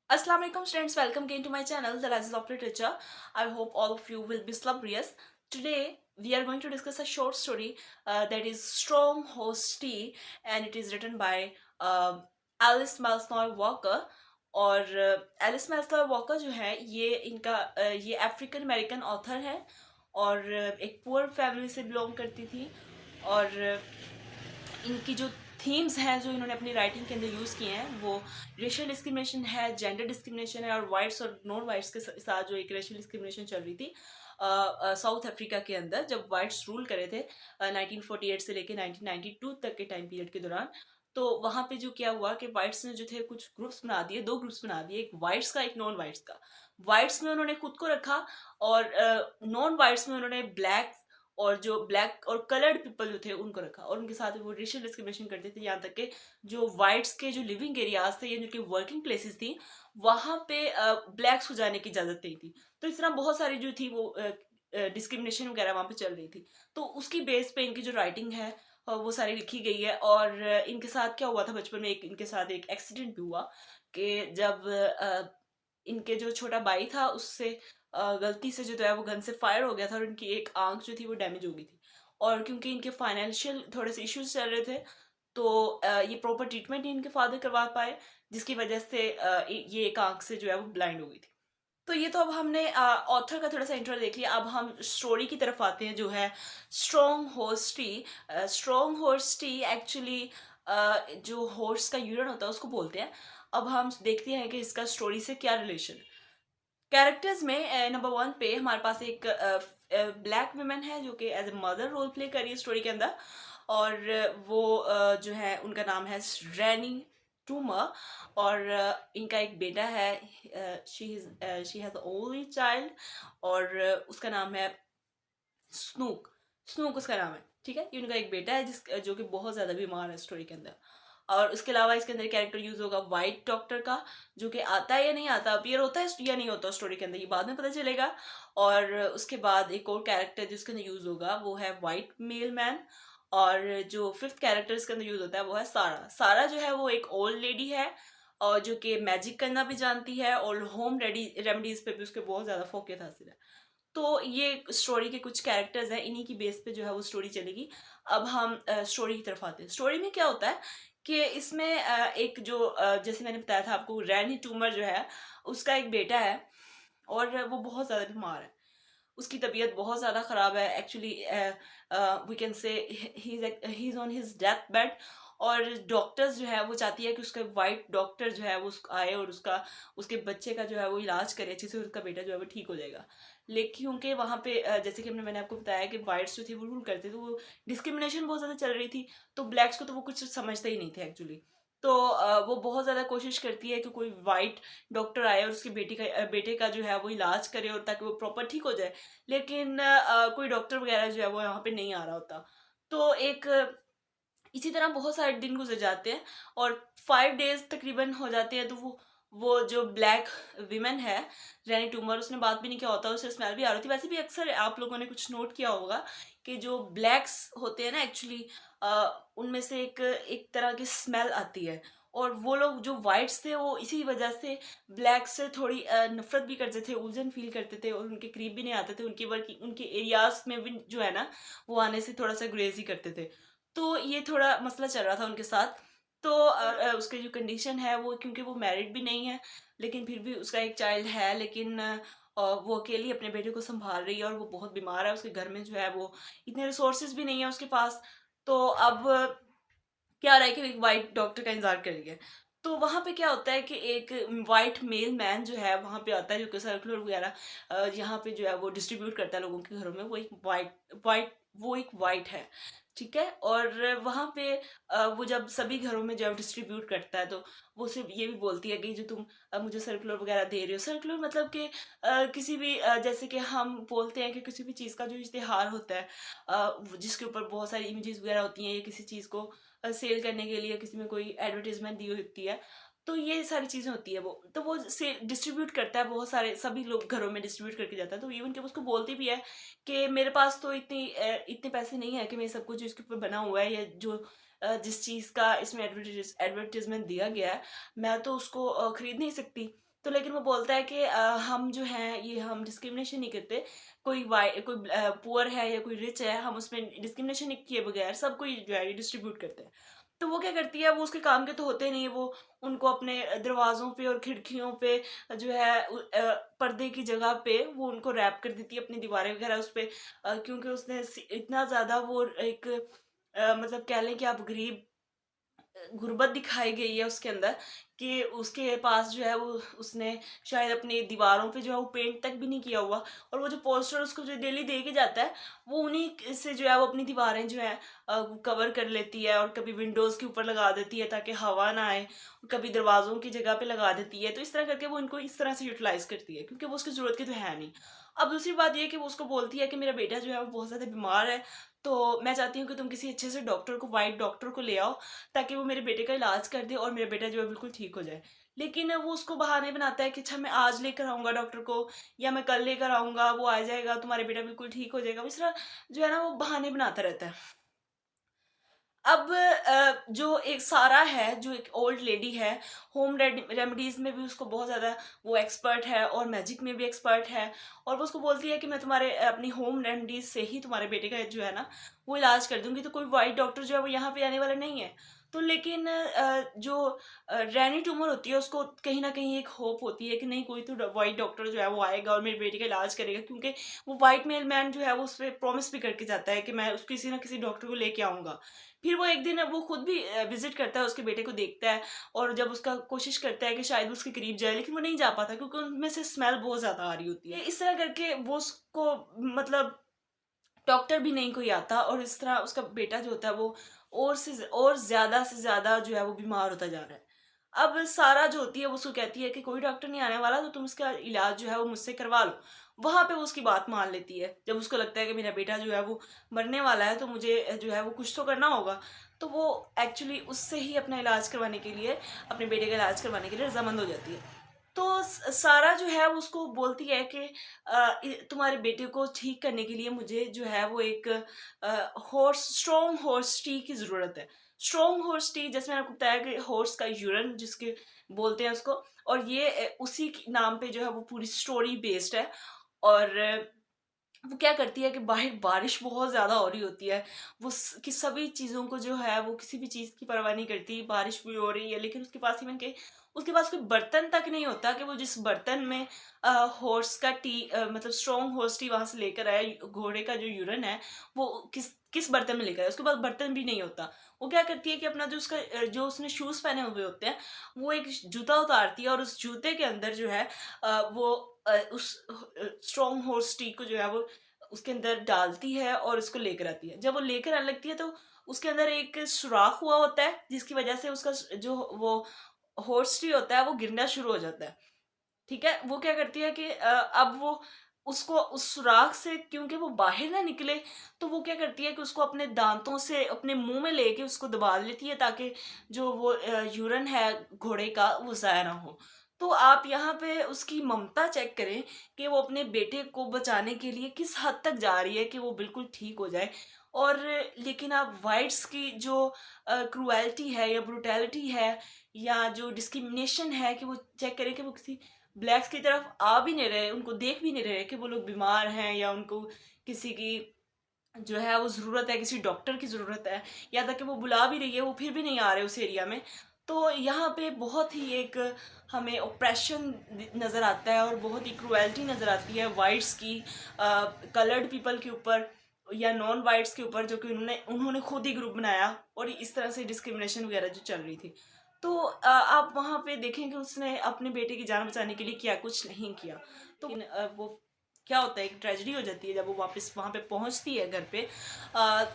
Assalamu alaikum students, welcome again to my channel, The Rises of Literature. I hope all of you will be salubrious. Today we are going to discuss a short story that is Strong Horse Tea, and it is written by Alice Malsnoy Walker. और Alice मैस्लर walker जो है ये African American author है और एक poor family से belong करती थी। और इनकी जो थीम्स हैं जो इन्होंने अपनी राइटिंग के अंदर यूज़ किए हैं वो रेशियल डिस्क्रिमिनेशन है, जेंडर डिस्क्रिमिनेशन है और वाइट्स और नॉन वाइट्स के साथ जो एक रेशियल डिस्क्रिमिनेशन चल रही थी साउथ अफ्रीका के अंदर जब वाइट्स रूल करे थे 1948 से लेके 1992 तक के टाइम पीरियड के दौरान। तो वहाँ पे जो क्या हुआ कि वाइट्स ने जो थे कुछ ग्रुप्स बना दिए, दो ग्रुप्स बना दिए, एक वाइट्स का एक नॉन वाइट्स का। वाइट्स में उन्होंने खुद को रखा और नॉन वाइट्स में उन्होंने ब्लैक और जो ब्लैक और कलर्ड पीपल जो थे उनको रखा और उनके साथ वो रेशियल डिस्क्रिमिनेशन करते थे। यहाँ तक के जो वाइट्स के जो लिविंग एरियाज थे या जो कि वर्किंग प्लेसेस थी वहाँ पे ब्लैक्स को जाने की इजाज़त नहीं थी। तो इस तरह बहुत सारी जो थी वो डिस्क्रिमिनेशन वगैरह वहाँ पे चल रही थी। तो उसकी बेस पे इनकी जो राइटिंग है वो सारी लिखी गई है। और इनके साथ क्या हुआ था बचपन में, इनके साथ एक एक्सीडेंट भी हुआ कि जब इनके जो छोटा भाई था उससे गलती से जो है वो गन से फायर हो गया था और इनकी एक आंख जो थी वो डैमेज हो गई थी। और क्योंकि इनके फाइनेंशियल थोड़े से इश्यूज चल रहे थे तो ये प्रॉपर ट्रीटमेंट नहीं इनके फादर करवा पाए, जिसकी वजह से ये एक आंख से जो है वो ब्लाइंड हो गई थी। तो ये तो अब हमने ऑथर का थोड़ा सा इंट्रो देख लिया। अब हम स्टोरी की तरफ आते हैं जो है strong horse T. Strong horse T actually जो हॉर्स का यूरिन होता है उसको बोलते हैं। अब हम देखते हैं कि इसका स्टोरी से क्या रिलेशन। कैरेक्टर्स में नंबर वन पे हमारे पास एक ब्लैक वुमेन है जो कि as a mother role play कर रही है स्टोरी के अंदर। और वो जो है उनका नाम है रैनी टूमर। और इनका एक बेटा है, शी हैज ओनली चाइल्ड और उसका नाम है स्नूक। स्नूक उसका नाम है, ठीक है। ये उनका एक बेटा है जो कि बहुत ज़्यादा बीमार है स्टोरी के अंदर। और उसके अलावा इसके अंदर कैरेक्टर यूज होगा वाइट डॉक्टर का, जो कि आता है या नहीं आता, अपीयर होता है या नहीं होता स्टोरी के अंदर, ये बाद में पता चलेगा। और उसके बाद एक और कैरेक्टर जिसके अंदर यूज होगा वो है वाइट मेल मैन। और जो फिफ्थ कैरेक्टर इसके अंदर यूज होता है वो है सारा। सारा जो है वो एक ओल्ड लेडी है और जो कि मैजिक करना भी जानती है और होम रेमेडीज पे भी उसके बहुत ज़्यादा फोकस हासिल है। तो ये स्टोरी के कुछ कैरेक्टर्स हैं, इन्हीं की बेस पे जो है वो स्टोरी चलेगी। अब हम स्टोरी की तरफ आते हैं। स्टोरी में क्या होता है कि इसमें एक जो जैसे मैंने बताया था आपको, रैनी टूमर जो है उसका एक बेटा है और वो बहुत ज़्यादा बीमार है। उसकी तबीयत बहुत ज़्यादा ख़राब है actually. We can say he is on his death bed. और डॉक्टर्स जो है वो चाहती है कि उसका वाइट डॉक्टर जो है वो आए और उसके बच्चे का जो है वो इलाज करे अच्छे से, उसका बेटा जो है वो ठीक हो जाएगा। लेकिन क्योंकि वहाँ पे जैसे कि मैंने आपको बताया कि वाइट्स जो थे वो रूल करते थे, वो डिस्क्रिमिनेशन बहुत ज़्यादा चल रही थी। तो ब्लैक्स को तो वो कुछ समझते ही नहीं थे एक्चुअली। तो वो बहुत ज़्यादा कोशिश करती है कि कोई वाइट डॉक्टर आए और उसके बेटे का जो है वो इलाज करे और ताकि वो प्रॉपर ठीक हो जाए। लेकिन कोई डॉक्टर वगैरह जो है वो यहाँ पे नहीं आ रहा होता। तो इसी तरह बहुत सारे दिन गुजर जाते हैं और 5 डेज तकरीबन हो जाते हैं। तो वो जो ब्लैक विमेन है रैनी टूमर, उसने बात भी नहीं किया होता, उसे स्मेल भी आ रही थी। वैसे भी अक्सर आप लोगों ने कुछ नोट किया होगा कि जो ब्लैक्स होते हैं ना एक्चुअली, उनमें से एक एक तरह की स्मेल आती है। और वो लोग जो वाइट्स थे वो इसी वजह से ब्लैक से थोड़ी नफरत भी करते थे, उलझन फील करते थे और उनके करीब भी नहीं आते थे, उनकी बल्कि उनके एरियाज में भी जो है ना वो आने से थोड़ा सा ग्रेज ही करते थे। तो ये थोड़ा मसला चल रहा था उनके साथ। तो उसकी जो कंडीशन है वो, क्योंकि वो मैरिड भी नहीं है लेकिन फिर भी उसका एक चाइल्ड है, लेकिन वो अकेली अपने बेटे को संभाल रही है और वो बहुत बीमार है। उसके घर में जो है वो इतने रिसोर्सेज भी नहीं है उसके पास। तो अब क्या हो रहा है कि एक वाइट डॉक्टर का इंतजार कर रही है। तो वहाँ पे क्या होता है कि एक वाइट मेल मैन जो है वहाँ पे आता है, जो कि सर्कुलर वगैरह यहाँ पे जो है वो डिस्ट्रीब्यूट करता है लोगों के घरों में। वो एक वाइट है, ठीक है। और वहाँ पे वो जब सभी घरों में जब डिस्ट्रीब्यूट करता है तो वो सिर्फ ये भी बोलती है कि जो तुम मुझे सर्कुलर वगैरह दे रहे हो, सर्कुलर मतलब कि किसी भी जैसे कि हम बोलते हैं कि किसी भी चीज़ का जो इश्तिहार होता है, जिसके ऊपर बहुत सारी इमेजेस वगैरह होती हैं, या किसी चीज़ को सेल करने के लिए किसी में कोई एडवर्टीजमेंट दी होती है, तो ये सारी चीज़ें होती है। वो से डिस्ट्रीब्यूट करता है, बहुत सारे सभी लोग घरों में डिस्ट्रीब्यूट करके जाता है। तो इवन कि उसको बोलती भी है कि मेरे पास तो इतने पैसे नहीं है कि मैं सब कुछ इसके ऊपर बना हुआ है या जो जिस चीज़ का इसमें एडवर्टीजमेंट दिया गया है, मैं तो उसको खरीद नहीं सकती। तो लेकिन वो बोलता है कि हम जो हैं ये हम डिस्क्रिमिनेशन नहीं करते, कोई पुअर है या कोई रिच है, हम उसमें डिस्क्रिमिनेशन नहीं किए बगैर सबको जो है ये डिस्ट्रीब्यूट करते हैं। तो वो क्या करती है, वो उसके काम के तो होते नहीं, वो उनको अपने दरवाज़ों पे और खिड़कियों पे जो है पर्दे की जगह पे वो उनको रैप कर देती है, अपनी दीवारें वगैरह उस पे, क्योंकि उसने इतना ज़्यादा वो एक मतलब कह लें कि आप गरीब गुर्बत दिखाई गई है उसके अंदर, कि उसके पास जो है वो उसने शायद अपनी दीवारों पे जो है वो पेंट तक भी नहीं किया हुआ, और वो जो पोस्टर उसको जो डेली दे के जाता है वो उन्हीं से जो है वो अपनी दीवारें जो है कवर कर लेती है, और कभी विंडोज़ के ऊपर लगा देती है ताकि हवा ना आए, कभी दरवाज़ों की जगह पे लगा देती है। तो इस तरह करके वो इनको इस तरह से यूटिलाइज़ करती है, क्योंकि वो उसकी ज़रूरत की तो है नहीं। अब दूसरी बात ये है कि वो उसको बोलती है कि मेरा बेटा जो है वो बहुत ज़्यादा बीमार है, तो मैं चाहती हूँ कि तुम किसी अच्छे से डॉक्टर को, वाइट डॉक्टर को ले आओ, ताकि वो मेरे बेटे का इलाज कर दे और मेरा बेटा जो है बिल्कुल ठीक हो जाए। लेकिन वो उसको बहाने बनाता है कि अच्छा मैं आज लेकर आऊँगा डॉक्टर को, या मैं कल लेकर आऊँगा, वो आ जाएगा, तुम्हारा बेटा बिल्कुल ठीक हो जाएगा। वो इस तरह जो है ना वो बहाने बनाता रहता है। अब जो एक सारा है, जो एक ओल्ड लेडी है, होम रेमेडीज़ में भी उसको बहुत ज़्यादा वो एक्सपर्ट है, और मैजिक में भी एक्सपर्ट है, और वो उसको बोलती है कि मैं तुम्हारे अपनी होम रेमेडीज़ से ही तुम्हारे बेटे का जो है ना वो इलाज कर दूंगी, तो कोई वाइट डॉक्टर जो है वो यहाँ पे आने वाला नहीं है। तो लेकिन जो रैनी ट्यूमर होती है उसको कहीं ना कहीं एक होप होती है कि नहीं, कोई तो वाइट डॉक्टर जो है वो आएगा और मेरे बेटे का इलाज करेगा, क्योंकि वो वाइट मेल मैन जो है वो उस पर प्रॉमिस भी करके जाता है कि मैं उस किसी ना किसी डॉक्टर को लेके आऊंगा। फिर वो एक दिन वो खुद भी विजिट करता है, उसके बेटे को देखता है, और जब उसका कोशिश करता है कि शायद वो उसके करीब जाए, लेकिन वो नहीं जा पाता क्योंकि उनमें से स्मेल बहुत ज़्यादा आ रही होती है। इस तरह करके वो उसको मतलब डॉक्टर भी नहीं कोई आता, और इस तरह उसका बेटा जो होता है वो और ज़्यादा से ज़्यादा जो है वो बीमार होता जा रहा है। अब सारा जो होती है वो उसको कहती है कि कोई डॉक्टर नहीं आने वाला, तो तुम इसका इलाज जो है वो मुझसे करवा लो। वहाँ पे वो उसकी बात मान लेती है। जब उसको लगता है कि मेरा बेटा जो है वो मरने वाला है, तो मुझे जो है वो कुछ तो करना होगा। तो वो एक्चुअली उससे ही अपना इलाज करवाने के लिए, अपने बेटे का इलाज करवाने के लिए रज़ामंद हो जाती है। तो सारा जो है वो उसको बोलती है कि तुम्हारे बेटे को ठीक करने के लिए मुझे जो है वो एक स्ट्रॉन्ग हॉर्स टी की ज़रूरत है। स्ट्रॉन्ग हॉर्स टी, जैसे मैंने आपको बताया कि हॉर्स का यूरिन जिसके बोलते हैं उसको, और ये उसी के नाम पे जो है वो पूरी स्टोरी बेस्ड है। और वो क्या करती है कि बाहर बारिश बहुत ज़्यादा हो रही होती है, कि सभी चीज़ों को जो है वो किसी भी चीज़ की परवाह नहीं करती, बारिश भी हो रही है, लेकिन उसके पास कोई बर्तन तक नहीं होता कि वो जिस बर्तन में हॉर्स का टी मतलब स्ट्रॉन्ग हॉर्स टी वहां से लेकर आया, घोड़े का जो यूरिन है वो किस किस बर्तन में लेकर आया, उसके पास बर्तन भी नहीं होता। वो क्या करती है कि अपना जो उसने शूज पहने हुए होते हैं, वो एक जूता उतारती है, और उस जूते के अंदर जो है वो उस स्ट्रॉन्ग हॉर्स टी को जो है वो उसके अंदर डालती है और उसको लेकर आती है। जब वो लेकर आने लगती है तो उसके अंदर एक सुराख हुआ होता है, जिसकी वजह से उसका जो वो हॉर्स ट्री होता है वो गिरना शुरू हो जाता है। ठीक है, वो क्या करती है कि अब वो उसको उस सुराख से, क्योंकि वो बाहर ना निकले, तो वो क्या करती है कि उसको अपने दांतों से अपने मुंह में लेके उसको दबा लेती है, ताकि जो वो यूरिन है घोड़े का वो ज़ाया ना हो। तो आप यहाँ पे उसकी ममता चेक करें कि वो अपने बेटे को बचाने के लिए किस हद तक जा रही है कि वो बिल्कुल ठीक हो जाए। और लेकिन आप वाइट्स की जो क्रूएल्टी है या ब्रुटैलिटी है, या जो डिस्क्रिमिनेशन है, कि वो चेक करें कि वो किसी ब्लैक्स की तरफ आ भी नहीं रहे, उनको देख भी नहीं रहे कि वो लोग बीमार हैं, या उनको किसी की जो है वो ज़रूरत है, किसी डॉक्टर की ज़रूरत है, या तक कि वो बुला भी रही है वो फिर भी नहीं आ रहे उस एरिया में। तो यहाँ पे बहुत ही एक हमें ओप्रेशन नज़र आता है, और बहुत ही क्रुएल्टी नज़र आती है वाइट्स की कलर्ड पीपल के ऊपर, या नॉन वाइट्स के ऊपर, जो कि उन्होंने उन्होंने खुद ही ग्रुप बनाया, और इस तरह से डिस्क्रिमिनेशन वगैरह जो चल रही थी। तो आप वहाँ पे देखें कि उसने अपने बेटे की जान बचाने के लिए किया, कुछ नहीं किया। तो वो क्या होता है, एक ट्रेजेडी हो जाती है जब वो वापस वहाँ पे पहुँचती है घर पे,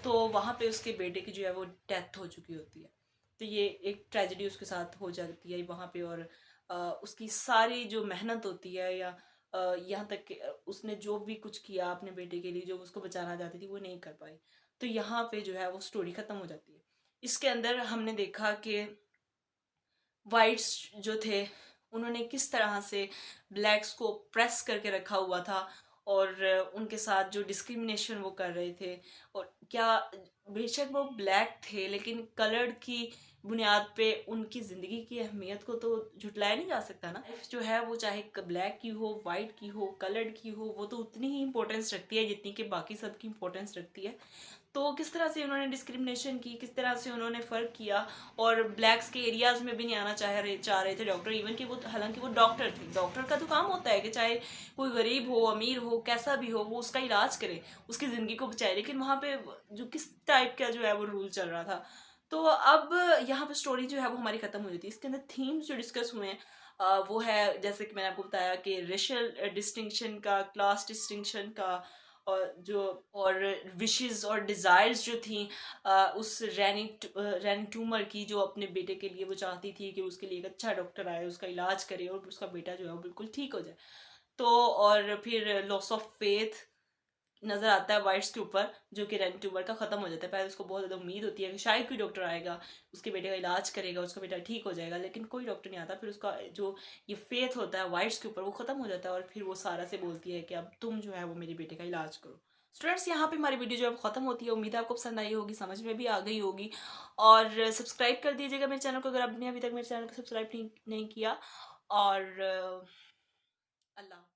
तो वहाँ पे उसके बेटे की जो है वो डेथ हो चुकी होती है। तो ये एक ट्रेजेडी उसके साथ हो जाती है वहाँ पे, और उसकी सारी जो मेहनत होती है, या यहाँ तक कि उसने जो भी कुछ किया अपने बेटे के लिए, जो उसको बचाना चाहती थी, वो नहीं कर पाई। तो यहाँ पे जो है वो स्टोरी ख़त्म हो जाती है। इसके अंदर हमने देखा कि वाइट्स जो थे उन्होंने किस तरह से ब्लैक्स को प्रेस करके रखा हुआ था, और उनके साथ जो डिस्क्रिमिनेशन वो कर रहे थे। और क्या बेशक वो ब्लैक थे, लेकिन कलर की बुनियाद पे उनकी ज़िंदगी की अहमियत को तो झुटलाया नहीं जा सकता ना। लाइफ जो है वो चाहे ब्लैक की हो, वाइट की हो, कलर्ड की हो, वो तो उतनी ही इंपॉर्टेंस रखती है जितनी कि बाकी सब की इंपॉर्टेंस रखती है। तो किस तरह से उन्होंने डिस्क्रिमिनेशन की, किस तरह से उन्होंने फ़र्क किया, और ब्लैक्स के एरियाज़ में भी नहीं आना चाह रहे थे डॉक्टर, इवन कि वो, हालांकि वो डॉक्टर थे। डॉक्टर का तो काम होता है कि चाहे कोई गरीब हो, अमीर हो, कैसा भी हो, वो उसका इलाज करे, उसकी ज़िंदगी को बचाए। लेकिन वहाँ पे जो किस टाइप का जो है वो रूल चल रहा था। तो अब यहाँ पे स्टोरी जो है वो हमारी ख़त्म हो जाती है। इसके अंदर थीम्स जो डिस्कस हुए हैं वो है, जैसे कि मैंने आपको बताया, कि रेशियल डिस्टिंक्शन का, क्लास डिस्टिंक्शन का, और विशेस और डिज़ायर्स जो थी उस रैनी ट्यूमर की, जो अपने बेटे के लिए वो चाहती थी कि उसके लिए एक अच्छा डॉक्टर आए, उसका इलाज करे और उसका बेटा जो है वो बिल्कुल ठीक हो जाए। तो और फिर लॉस ऑफ फेथ नज़र आता है वाइट्स के ऊपर, जो कि रैनी ट्यूमर का ख़त्म हो जाता है। पहले उसको बहुत ज़्यादा उम्मीद होती है कि शायद कोई डॉक्टर आएगा, उसके बेटे का इलाज करेगा, उसका बेटा ठीक हो जाएगा, लेकिन कोई डॉक्टर नहीं आता। फिर उसका जो ये फेथ होता है वाइट्स के ऊपर, वो ख़त्म हो जाता है, और फिर वो सारा से बोलती है कि अब तुम जो है वो मेरे बेटे का इलाज करो। स्टूडेंट्स, यहाँ पे हमारी वीडियो जो है ख़त्म होती है। उम्मीद है आपको पसंद आई होगी, समझ में भी आ गई होगी। और सब्सक्राइब कर दीजिएगा मेरे चैनल को अगर आपने अभी तक मेरे चैनल को सब्सक्राइब नहीं किया। और अल्लाह।